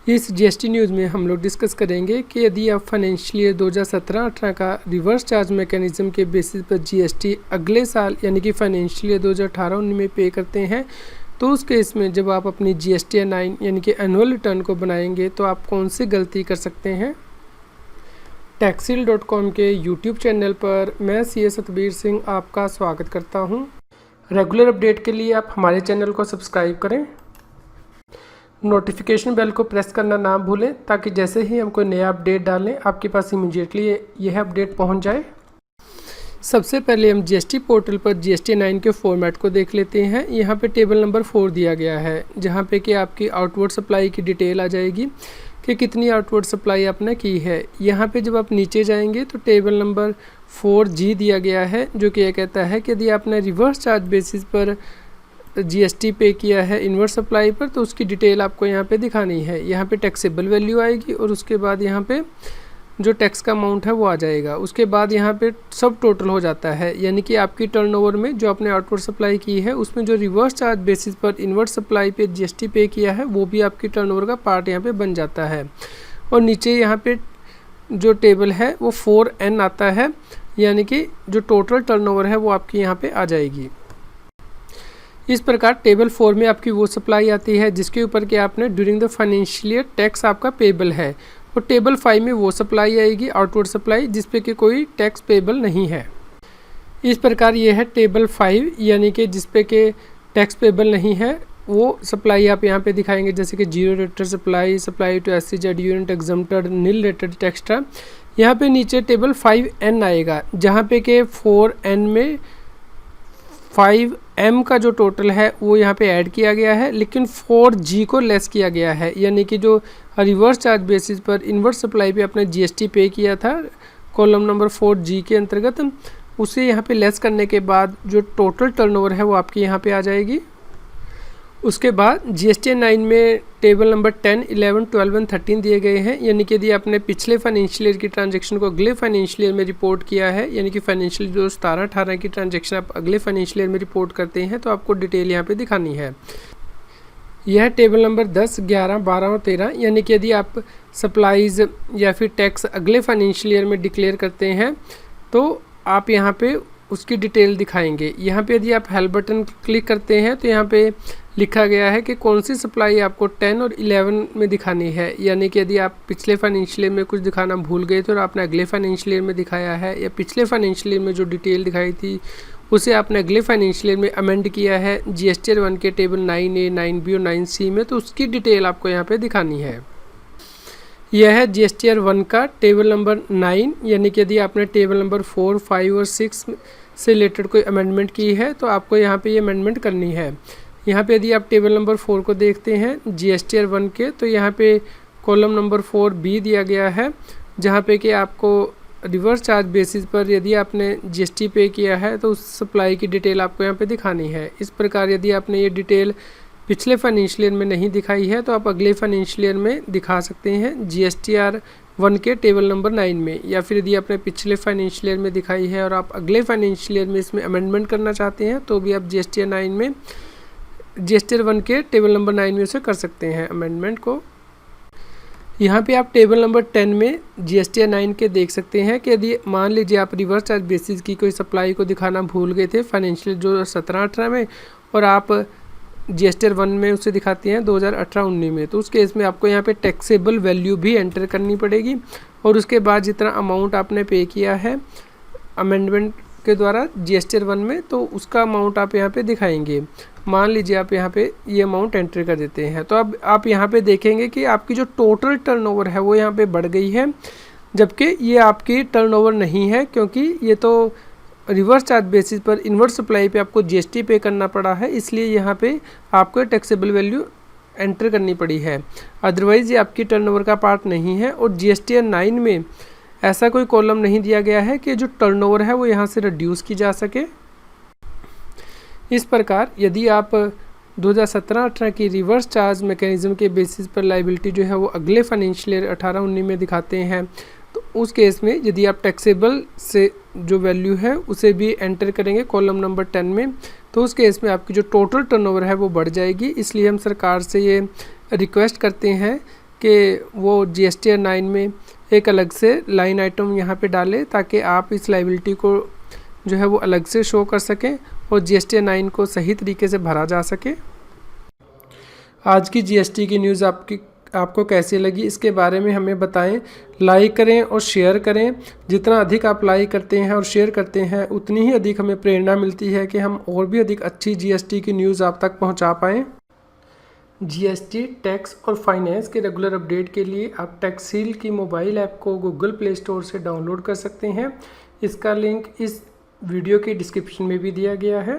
इस GST news में हम लोग डिस्कस करेंगे कि यदि आप फाइनेंशियल ईयर 2017-18 का रिवर्स चार्ज मैकेनिज्म के बेसिस पर जीएसटी अगले साल यानी कि फाइनेंशियल ईयर 2018-19 में पे करते हैं तो उस केस में जब आप अपनी जीएसटी 9 यानी कि एनुअल रिटर्न को बनाएंगे तो आप कौन सी गलती कर सकते हैं। taxil.com के यूट्यूब चैनल पर मैं सीए सतबीर सिंह आपका स्वागत करता हूं। रेगुलर अपडेट के लिए आप हमारे चैनल को सब्सक्राइब करें, नोटिफिकेशन बेल को प्रेस करना ना भूलें ताकि जैसे ही हम कोई नया अपडेट डालें आपके पास इमीडिएटली यह अपडेट पहुंच जाए। सबसे पहले हम जीएसटी पोर्टल पर जीएसटी 9 के फॉर्मेट को देख लेते हैं। यहाँ पे टेबल नंबर 4 दिया गया है जहाँ पे कि आपकी आउटवर्ड सप्लाई की डिटेल आ जाएगी कि कितनी आउटवर्ड सप्लाई आपने की है। यहाँ पे जब आप नीचे जाएंगे तो टेबल नंबर 4G दिया गया है जो कि यह कहता है कि यदि आपने रिवर्स चार्ज बेसिस पर जीएसटी पे किया है इनवर्स सप्लाई पर तो उसकी डिटेल आपको यहाँ पे दिखानी है। यहाँ पे टैक्सेबल वैल्यू आएगी और उसके बाद यहाँ पे जो टैक्स का अमाउंट है वो आ जाएगा। उसके बाद यहाँ पे सब टोटल हो जाता है, यानी कि आपकी टर्नओवर में जो आपने आउटवर्ड सप्लाई की है उसमें जो रिवर्स चार्ज बेसिस पर इनवर्स सप्लाई पे जीएसटी पे किया है वो भी आपकी टर्नओवर का पार्ट यहाँ पे बन जाता है। और नीचे यहाँ पे जो टेबल है वो 4N आता है, यानी कि जो टोटल टर्नओवर है वो आपकी यहाँ पे आ जाएगी। इस प्रकार टेबल 4 में आपकी वो सप्लाई आती है जिसके ऊपर कि आपने during the financial year tax आपका पेबल है, और टेबल 5 में वो सप्लाई आएगी आउटवर्ड सप्लाई जिस पे कि कोई टैक्स पेबल नहीं है। इस प्रकार ये है टेबल 5 यानी कि जिस पे कि टैक्स पेबल नहीं है वो सप्लाई आप यहाँ पे दिखाएंगे, जैसे कि zero rated supply, supply to SEZ unit exempted, nil rated extra. यहाँ पे नीचे टेबल 5N आएगा जहाँ पे कि 4N में 5M का जो टोटल है वो यहाँ पे ऐड किया गया है, लेकिन 4G को लेस किया गया है, यानी कि जो रिवर्स चार्ज बेसिस पर इनवर्स सप्लाई पे आपने जीएसटी पे किया था कॉलम नंबर 4G के अंतर्गत, उसे यहाँ पे लेस करने के बाद जो टोटल टर्नओवर है वो आपकी यहाँ पे आ जाएगी। उसके बाद जीएसटी 9 में टेबल नंबर 10, 11, 12 और 13 दिए गए हैं, यानी कि यदि आपने पिछले फाइनेंशियल ईयर की ट्रांजैक्शन को अगले फाइनेंशियल ईयर में रिपोर्ट किया है, यानी कि फाइनेंशियल जो 17-18 की ट्रांजैक्शन आप अगले फाइनेंशियल ईयर में रिपोर्ट करते हैं तो आपको डिटेल यहाँ पे दिखानी है। यह टेबल नंबर 10, 11, 12 और 13, यानी कि यदि आप सप्लाईज या फिर टैक्स अगले फाइनेंशियल ईयर में डिक्लेयर करते हैं तो आप यहाँ पे उसकी डिटेल दिखाएंगे। यहाँ पे यदि आप हेल्प बटन क्लिक करते हैं तो यहाँ पे लिखा गया है कि कौन सी सप्लाई आपको 10 और 11 में दिखानी है, यानी कि यदि आप पिछले फाइनेंशियल ईयर में कुछ दिखाना भूल गए थे और आपने अगले फाइनेंशियल ईयर में दिखाया है, या पिछले फाइनेंशियल ईयर में जो डिटेल दिखाई थी उसे आपने अगले फाइनेंशियल ईयर में अमेंड किया है जीएसटी 1 के टेबल 9A, 9B और 9C में, तो उसकी डिटेल आपको यहाँ पे दिखानी है। यह है जीएसटी 1 का टेबल नंबर 9, यानी कि यदि आपने टेबल नंबर 4, 5 और 6 से रिलेटेड कोई अमेंडमेंट की है तो आपको यहाँ पे ये अमेंडमेंट करनी है। यहाँ पे यदि आप टेबल नंबर 4 को देखते हैं जीएसटी 1 के, तो यहाँ पे कॉलम नंबर 4B दिया गया है जहाँ पे कि आपको रिवर्स चार्ज बेसिस पर यदि आपने जीएसटी पे किया है तो उस सप्लाई की डिटेल आपको यहाँ पे दिखानी है। इस प्रकार यदि आपने ये डिटेल पिछले फाइनेंशियल ईयर में नहीं दिखाई है तो आप अगले फाइनेंशियल ईयर में दिखा सकते हैं जीएसटी 1 के टेबल नंबर 9 में, या फिर यदि आपने पिछले फाइनेंशियल ईयर में दिखाई है और आप अगले फाइनेंशियल ईयर में इसमें अमेंडमेंट करना चाहते हैं तो भी आप जीएसटी 9 में जीएसटी 1 के टेबल नंबर 9 में से कर सकते हैं अमेंडमेंट को। यहाँ पे आप टेबल नंबर 10 में जीएसटी 9 के देख सकते हैं कि यदि मान लीजिए आप रिवर्स चार्ज बेसिस की कोई सप्लाई को दिखाना भूल गए थे फाइनेंशियल जो 17-18 में और आप जीएसटी 1 में उसे दिखाते हैं 2018-19 में, तो उस केस में आपको यहाँ पे टैक्सेबल वैल्यू भी एंटर करनी पड़ेगी और उसके बाद जितना अमाउंट आपने पे किया है अमेंडमेंट के द्वारा जीएसटी 1 में तो उसका अमाउंट आप यहाँ पे दिखाएंगे। मान लीजिए आप यहाँ पे ये अमाउंट एंटर कर देते हैं तो अब आप यहाँ पे देखेंगे कि आपकी जो टोटल टर्नओवर है वो यहाँ पे बढ़ गई है, जबकि ये आपकी टर्नओवर नहीं है क्योंकि ये तो रिवर्स चार्ज बेसिस पर इनवर्स सप्लाई पे आपको जीएसटी पे करना पड़ा है, इसलिए यहाँ पे आपको टैक्सेबल वैल्यू एंटर करनी पड़ी है। अदरवाइज़ ये आपकी टर्नओवर का पार्ट नहीं है और जीएसटी 9 में ऐसा कोई कॉलम नहीं दिया गया है कि जो टर्नओवर है वो यहाँ से रिड्यूस की जा सके। इस प्रकार यदि आप 2017-18 की रिवर्स चार्ज मैकेनिज्म के बेसिस पर लाइबिलिटी जो है वो अगले फाइनेंशियल ईयर 18-19 में दिखाते हैं तो उस केस में यदि आप टैक्सेबल से जो वैल्यू है उसे भी एंटर करेंगे कॉलम नंबर 10 में तो उस केस में आपकी जो टोटल टर्नओवर है वो बढ़ जाएगी। इसलिए हम सरकार से ये रिक्वेस्ट करते हैं कि वो GST 9 में एक अलग से लाइन आइटम यहाँ पे डालें ताकि आप इस लाइबिलिटी को जो है वो अलग से शो कर सकें और GST 9 को सही तरीके से भरा जा सके। आज की GST की न्यूज़ आपको कैसी लगी इसके बारे में हमें बताएं। लाइक करें और शेयर करें। जितना अधिक आप लाइक करते हैं और शेयर करते हैं उतनी ही अधिक हमें प्रेरणा मिलती है कि हम और भी अधिक अच्छी GST की न्यूज़ आप तक पहुंचा पाएँ। GST टैक्स और फाइनेंस के रेगुलर अपडेट के लिए आप टैक्सील की मोबाइल ऐप को गूगल प्ले स्टोर से डाउनलोड कर सकते हैं। इसका लिंक इस वीडियो की डिस्क्रिप्शन में भी दिया गया है।